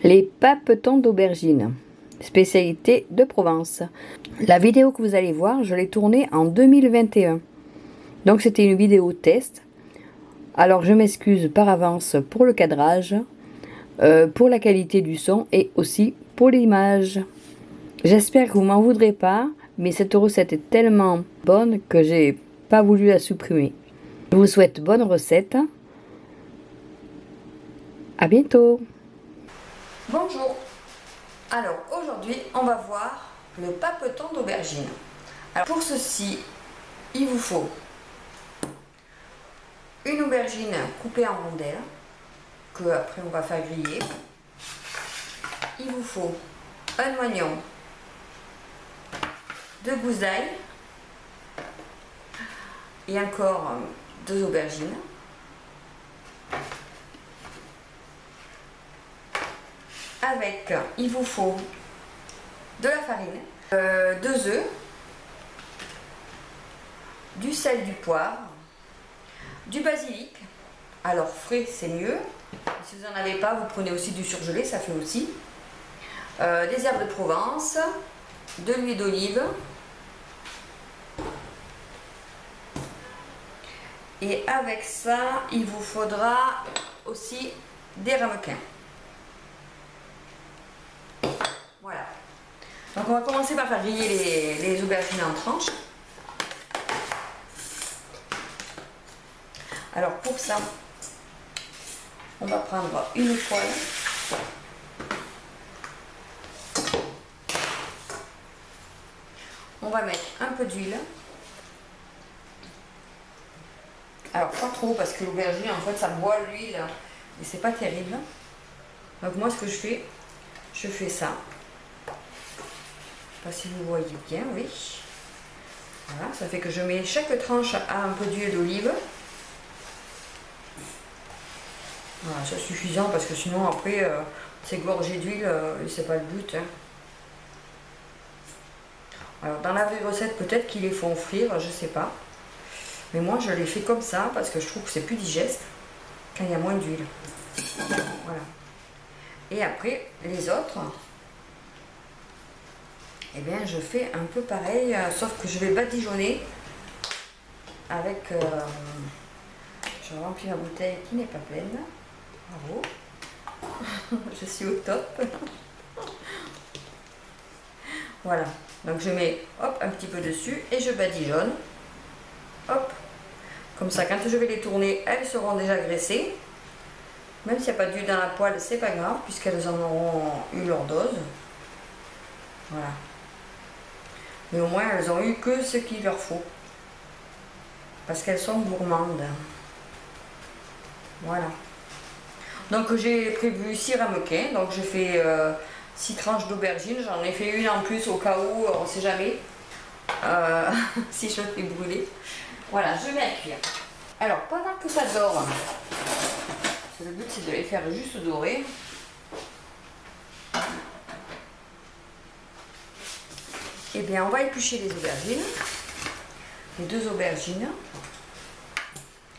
Les papetons d'aubergine, spécialité de Provence. La vidéo que vous allez voir, je l'ai tournée en 2021. Donc c'était une vidéo test. Alors je m'excuse par avance pour le cadrage, pour la qualité du son et aussi pour l'image. J'espère que vous m'en voudrez pas, mais cette recette est tellement bonne que j'ai pas voulu la supprimer. Je vous souhaite bonne recette. À bientôt. Bonjour. Alors aujourd'hui, on va voir le papeton d'aubergine. Alors pour ceci, il vous faut une aubergine coupée en rondelles que après on va faire griller. Il vous faut un oignon, 2 gousses d'ail et encore 2 aubergines. Avec, il vous faut de la farine, 2 œufs, du sel, du poivre, du basilic. Alors frais c'est mieux. Si vous n'en avez pas, vous prenez aussi du surgelé, ça fait aussi. Des herbes de Provence, de l'huile d'olive. Et avec ça, il vous faudra aussi des ramequins. Voilà. Donc on va commencer par faire griller les aubergines en tranches. Alors pour ça, on va prendre une poêle. On va mettre un peu d'huile. Alors pas trop parce que l'aubergine en fait ça boit l'huile et c'est pas terrible. Donc moi ce que je fais ça. Je sais pas si vous voyez bien, oui. Voilà, ça fait que je mets chaque tranche à un peu d'huile d'olive. Voilà, c'est suffisant parce que sinon après c'est gorgé d'huile et c'est pas le but. Hein. Alors dans la vraie recette peut-être qu'ils les font frire, je sais pas. Mais moi je les fais comme ça parce que je trouve que c'est plus digeste quand il y a moins d'huile. Voilà. Et après les autres, eh bien je fais un peu pareil, sauf que je vais badigeonner avec... je remplis ma bouteille qui n'est pas pleine. Bravo. Je suis au top. Voilà. Donc je mets hop un petit peu dessus et je badigeonne. Hop. Comme ça, quand je vais les tourner, elles seront déjà graissées. Même s'il n'y a pas d'huile dans la poêle, c'est pas grave, puisqu'elles en auront eu leur dose. Voilà. Mais au moins, elles ont eu que ce qu'il leur faut. Parce qu'elles sont gourmandes. Voilà. Donc j'ai prévu 6 ramequins. Donc je fais 6 tranches d'aubergine. J'en ai fait une en plus au cas où, on ne sait jamais. Si je le fais brûler. Voilà, je mets à cuire. Alors, pendant que ça dort, le but c'est de les faire juste dorer. Et bien, on va éplucher les aubergines. Les 2 aubergines.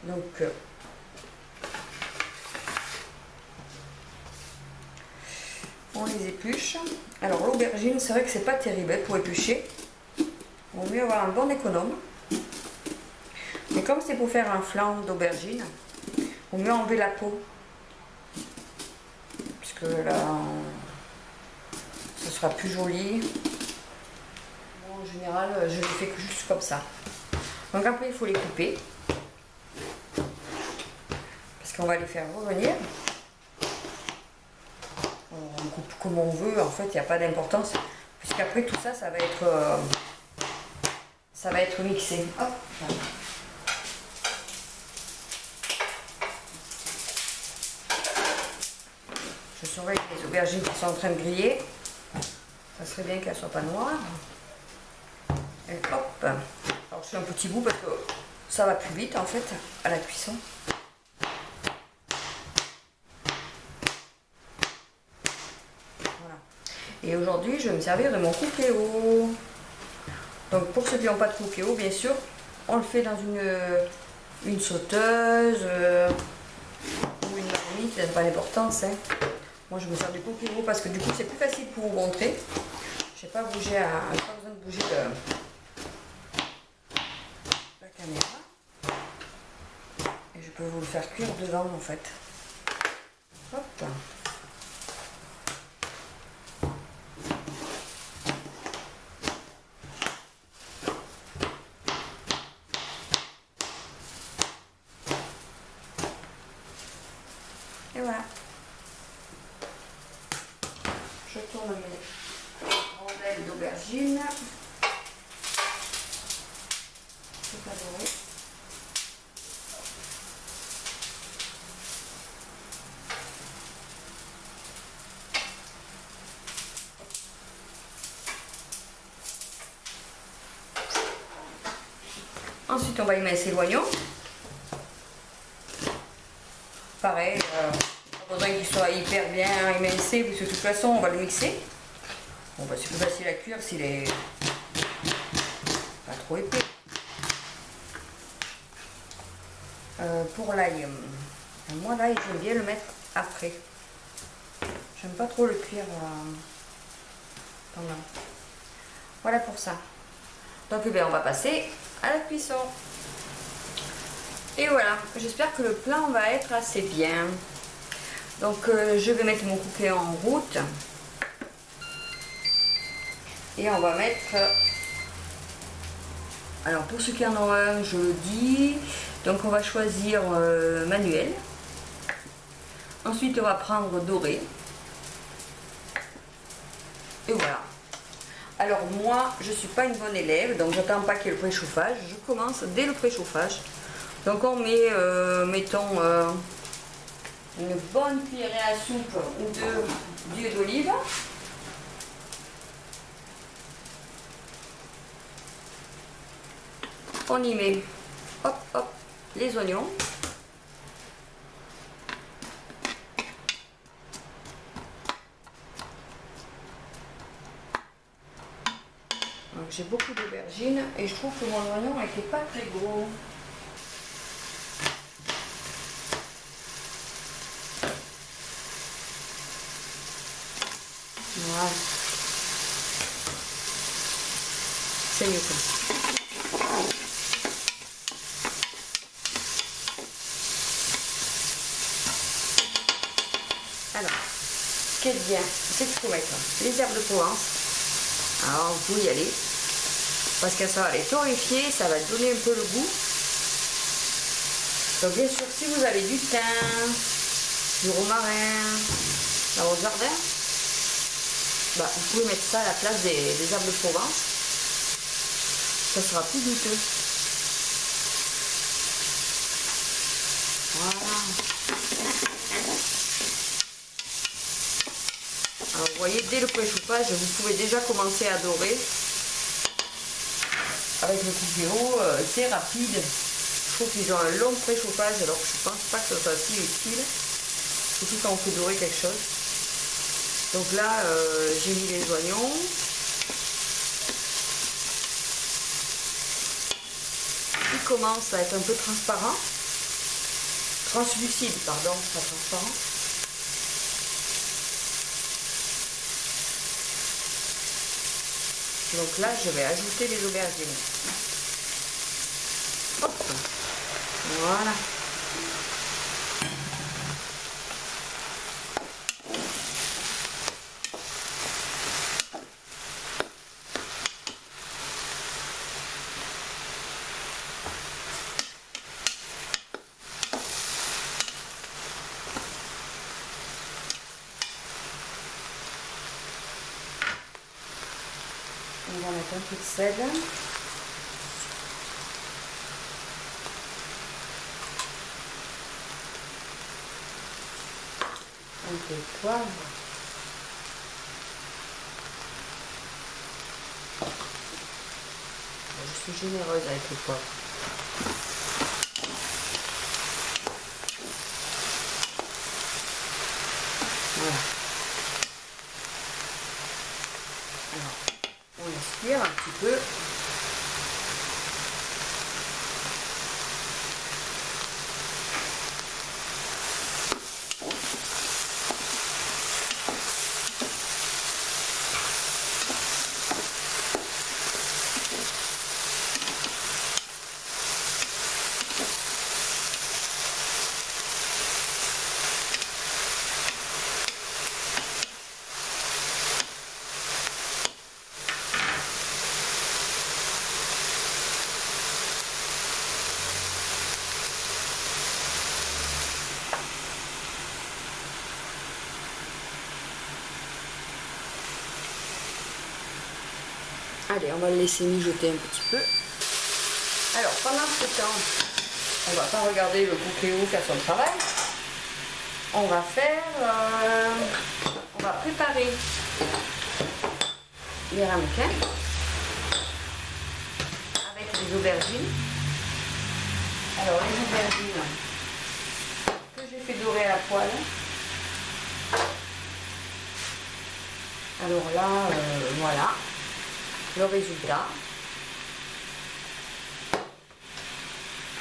Donc, on les épluche. Alors, l'aubergine, c'est vrai que c'est pas terrible pour éplucher. Il vaut mieux avoir un bon économe. Mais comme c'est pour faire un flan d'aubergine, il vaut mieux enlever la peau. Puisque là, ce sera plus joli. Bon, en général, je les fais juste comme ça. Donc après, il faut les couper. Parce qu'on va les faire revenir. On coupe comme on veut, en fait, il n'y a pas d'importance. Puisqu'après, tout ça, ça va être mixé. Hop, voilà. Je surveille les aubergines qui sont en train de griller. Ça serait bien qu'elles ne soient pas noires. Et hop. Alors je fais un petit bout parce que ça va plus vite en fait à la cuisson. Voilà. Et aujourd'hui je vais me servir de mon cookéo. Donc pour ceux qui n'ont pas de cookéo, bien sûr, on le fait dans une sauteuse ou une marmite, ça n'a pas d'importance. Hein. Moi je me sers du coquillot parce que du coup c'est plus facile pour vous montrer. Je n'ai pas besoin de bouger la caméra. Et je peux vous le faire cuire dedans en fait. Hop. Et voilà. Je tourne mes rondelles d'aubergine. Tout adoré. Ensuite, on va émincer l'oignon. Pareil, pas besoin qu'il soit hyper bien émincé, parce que de toute façon, on va le mixer. Bon, bah, c'est plus facile à cuire s'il est pas trop épais. Pour l'ail, moi l'ail, j'aime bien le mettre après. J'aime pas trop le cuire pendant. Voilà pour ça. Donc, eh bien, on va passer à la cuisson. Et voilà, j'espère que le plan va être assez bien. Donc je vais mettre mon cookie en route. Et on va mettre... Alors pour ceux qui en ont un, je le dis. Donc on va choisir manuel. Ensuite on va prendre doré. Et voilà. Alors moi, je ne suis pas une bonne élève, donc j'attends pas qu'il y ait le préchauffage. Je commence dès le préchauffage. Donc on met, mettons, une bonne cuillerée à soupe ou deux d'huile d'olive. On y met, hop, hop, les oignons. J'ai beaucoup d'aubergines et je trouve que mon oignon n'était pas très gros. Voilà. C'est mieux comme ça. Alors, ce qui est bien, c'est qu'il faut mettre les herbes de Provence. Alors, vous y allez. Parce que ça va les torréfier, ça va donner un peu le goût. Donc bien sûr, si vous avez du thym, du romarin dans votre jardin, bah, vous pouvez mettre ça à la place des herbes de Provence. Ça sera plus goûteux. Voilà. Alors vous voyez, dès le préchauffage, vous pouvez déjà commencer à dorer. Avec le coupéro, c'est rapide. Je trouve qu'ils ont un long préchauffage, alors je pense pas que ce soit si utile. Surtout quand on fait dorer quelque chose. Donc là, j'ai mis les oignons. Ils commencent à être un peu transparents. Translucide, pardon, pas transparent. Donc là, je vais ajouter les aubergines. Hop. Voilà. On va mettre un peu de sel. Un peu de poivre. Je suis généreuse avec le poivre. Voilà. Alors, on aspire un petit peu. Allez, on va le laisser mijoter un petit peu. Alors, pendant ce temps, on va pas regarder le cookéo faire son travail. On va faire... on va préparer les ramequins avec les aubergines. Alors, les aubergines que j'ai fait dorer à la poêle. Alors là, voilà le résultat.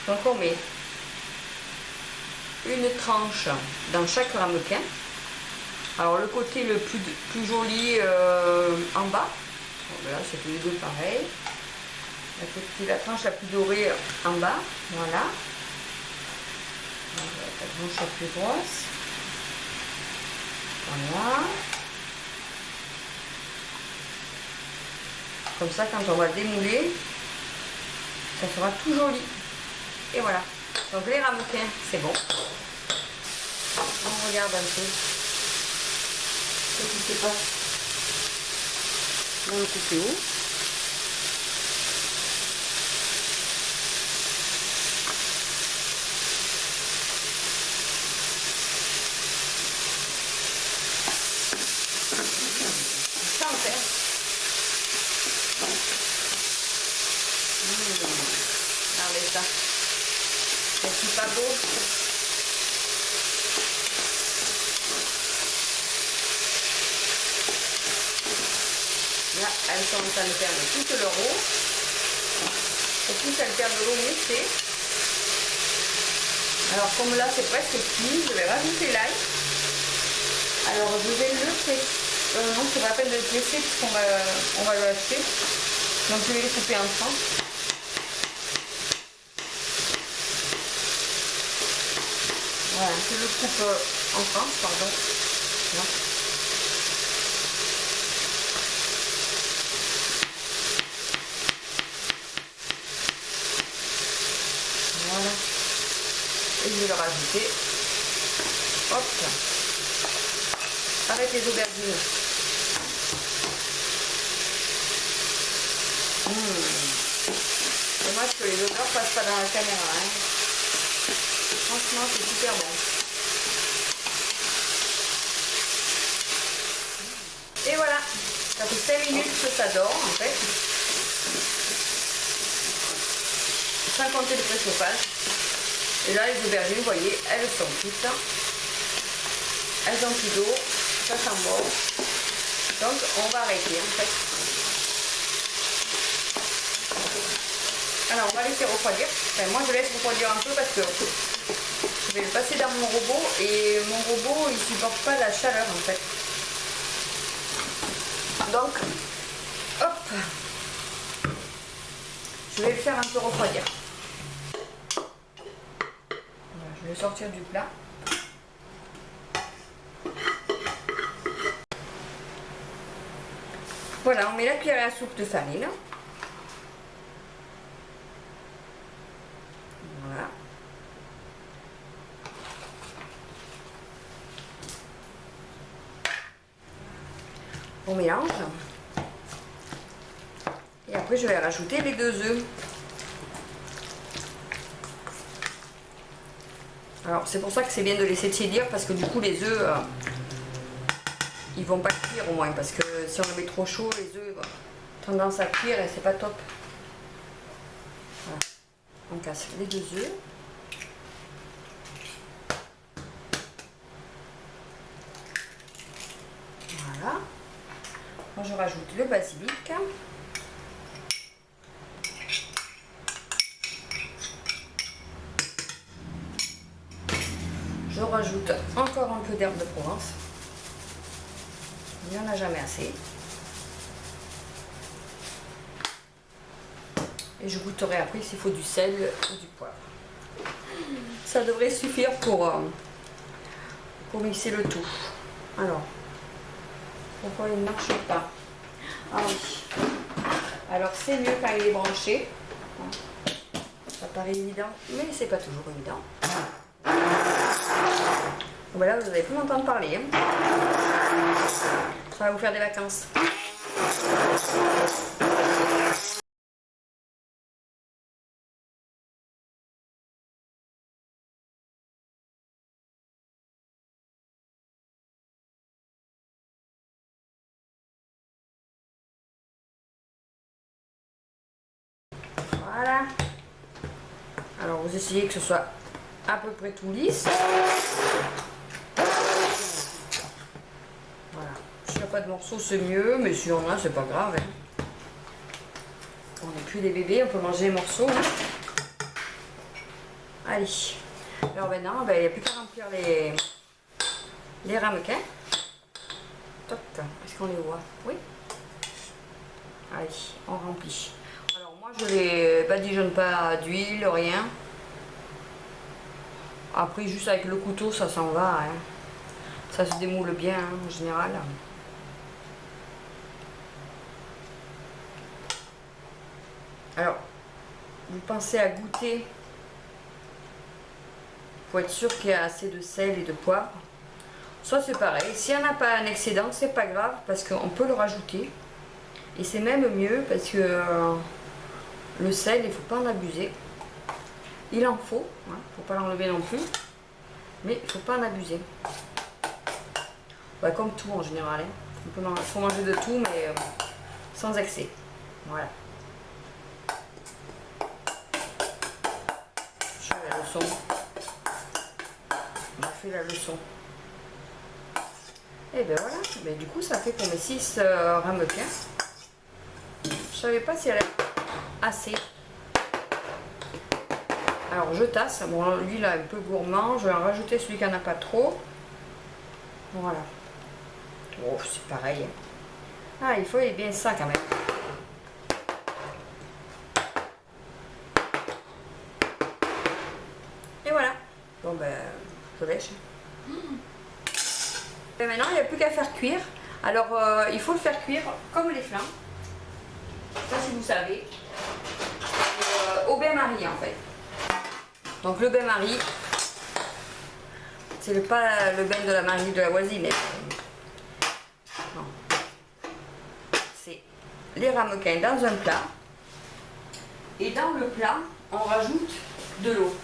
Donc on met une tranche dans chaque ramequin. Alors le côté le plus joli en bas. Voilà, c'est tous les deux pareil. La tranche la plus dorée en bas. Voilà. La tranche la plus grosse. Voilà. Comme ça, quand on va démouler, ça sera tout joli. Et voilà. Donc les ramequins, c'est bon. On regarde un peu ce qui se passe dans le cookéo. Ça en fait. Regardez ça. C'est pas beau. Là, elles sont en train de perdre toute leur eau. Et plus elles perdent de l'eau, mieux c'est. Alors comme là c'est presque cuit, je vais rajouter l'ail. Alors je vais le presser. Non, c'est pas la peine de le presser puisqu'on va le hacher. Donc je vais les couper en tranches. Voilà, je le coupe en tranches, pardon. Là. Voilà. Et je vais le rajouter. Hop. Avec les aubergines. Dommage que les odeurs passent pas dans la caméra. Hein. Franchement, c'est super bon. Et voilà, ça fait 5 minutes que ça dort en fait. Sans compter le préchauffage. Et là, les aubergines, vous voyez, elles sont cuites. Elles ont plus d'eau, ça sent bon. Donc, on va arrêter en fait. Alors, on va laisser refroidir. Enfin, moi, je laisse refroidir un peu parce que je vais le passer dans mon robot et mon robot, il supporte pas la chaleur en fait. Donc, hop, je vais le faire un peu refroidir. Voilà, je vais le sortir du plat. Voilà, on met la cuillère à soupe de farine. Voilà. On mélange. Et après, je vais rajouter les 2 œufs. Alors, c'est pour ça que c'est bien de laisser tiédir parce que du coup, les œufs, ils vont pas cuire au moins. Parce que si on le met trop chaud, les œufs ont tendance à cuire et c'est pas top. Voilà. On casse les 2 œufs. Voilà. Moi, je rajoute le basilic. Je rajoute encore un peu d'herbe de Provence. Il n'y en a jamais assez. Et je goûterai après s'il faut du sel ou du poivre. Ça devrait suffire pour mixer le tout. Alors, pourquoi il ne marche pas? Ah oui. Alors c'est mieux quand il est branché. Ça paraît évident, mais c'est pas toujours évident. Bon, là, vous n'allez plus m'entendre parler. Hein. Ça va vous faire des vacances. Voilà. Alors vous essayez que ce soit à peu près tout lisse. Voilà. S'il n'y a pas de morceaux, c'est mieux, mais si on a, c'est pas grave. Hein. On n'est plus des bébés, on peut manger les morceaux. Hein. Allez. Alors maintenant, ben, il n'y a plus qu'à remplir les ramequins. Toc. Est-ce qu'on les voit? Oui. Allez, on remplit. Alors moi, je les badigeonne pas d'huile, rien. Après, juste avec le couteau, ça s'en va. Hein. Ça se démoule bien, hein, en général. Alors, vous pensez à goûter. Il faut être sûr qu'il y a assez de sel et de poivre. Ça, c'est pareil. S'il n'y en a pas un excédent, c'est pas grave, parce qu'on peut le rajouter. Et c'est même mieux, parce que le sel, il ne faut pas en abuser. Il en faut, il ne faut pas l'enlever non plus. Mais il ne faut pas en abuser. Ouais, comme tout en général. Hein. Il faut manger de tout, mais sans excès. Voilà. Je fais la leçon. On a fait la leçon. Et ben voilà. Ben, du coup, ça fait pour mes 6 ramequins. Je savais pas si elle est assez. Alors je tasse. Bon, lui là, un peu gourmand. Je vais en rajouter celui qui n'en a pas trop. Voilà. Oh, c'est pareil. Ah, il faut bien ça quand même. Et voilà. Bon ben, je lèche. Et maintenant, il n'y a plus qu'à faire cuire. Alors, il faut le faire cuire comme les flancs. Ça, si vous savez. Au bain-marie, en fait. Donc, le bain-marie, c'est pas le bain de la Marie de la voisine. Non. C'est les ramequins dans un plat. Et dans le plat, on rajoute de l'eau.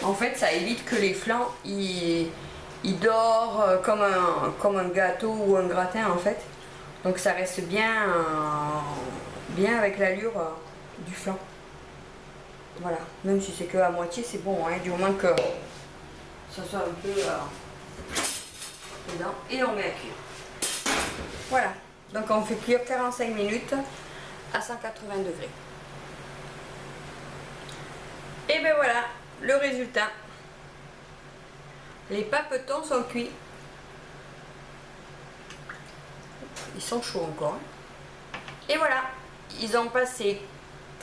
En fait, ça évite que les flancs, ils dorent comme un gâteau ou un gratin, en fait. Donc, ça reste bien, bien avec l'allure du flanc. Voilà. Même si c'est que à moitié, c'est bon, hein, du moment que ça soit un peu dedans. Et on met à cuire. Voilà. Donc, on fait cuire 45 minutes à 180 degrés. Et ben voilà, le résultat. Les papetons sont cuits. Ils sont chauds encore. Et voilà, ils ont passé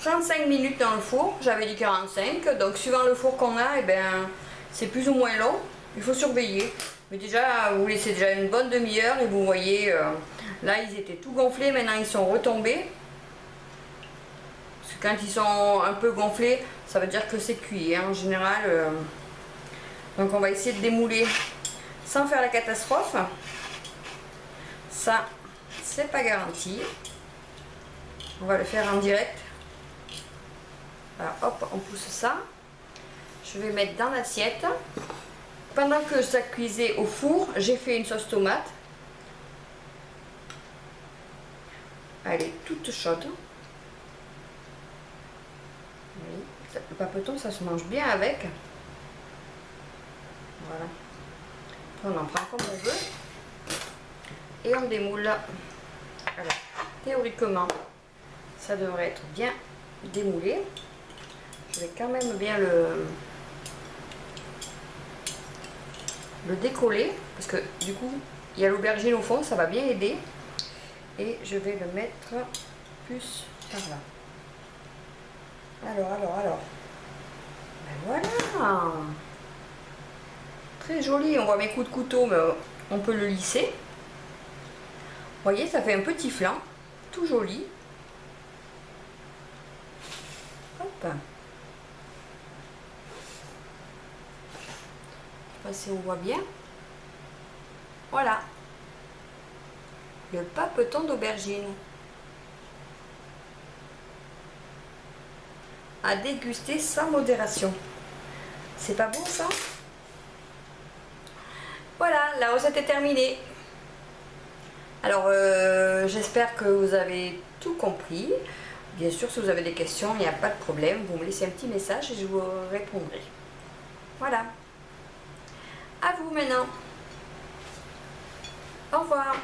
35 minutes dans le four. J'avais dit 45. Donc suivant le four qu'on a, et ben, c'est plus ou moins long. Il faut surveiller. Mais déjà, vous laissez déjà une bonne demi-heure et vous voyez, là ils étaient tout gonflés. Maintenant ils sont retombés. Parce que quand ils sont un peu gonflés, ça veut dire que c'est cuit, hein, en général. Donc on va essayer de démouler sans faire la catastrophe. Ça, c'est pas garanti. On va le faire en direct. Alors hop, on pousse ça. Je vais mettre dans l'assiette. Pendant que ça cuisait au four, j'ai fait une sauce tomate. Elle est toute chaude. Oui. Le papeton, ça se mange bien avec. Voilà. On en prend comme on veut. Et on démoule. Alors, théoriquement, ça devrait être bien démoulé. Je vais quand même bien le décoller. Parce que du coup, il y a l'aubergine au fond, ça va bien aider. Et je vais le mettre plus par là. Alors. Ben voilà. Très joli, on voit mes coups de couteau, mais on peut le lisser. Vous voyez, ça fait un petit flanc, tout joli. Hop. Je sais pas si on voit bien. Voilà. Le papeton d'aubergine. À déguster sans modération. C'est pas bon ça? Voilà, la recette est terminée. Alors, j'espère que vous avez tout compris. Bien sûr, si vous avez des questions, il n'y a pas de problème. Vous me laissez un petit message et je vous répondrai. Voilà. À vous maintenant. Au revoir.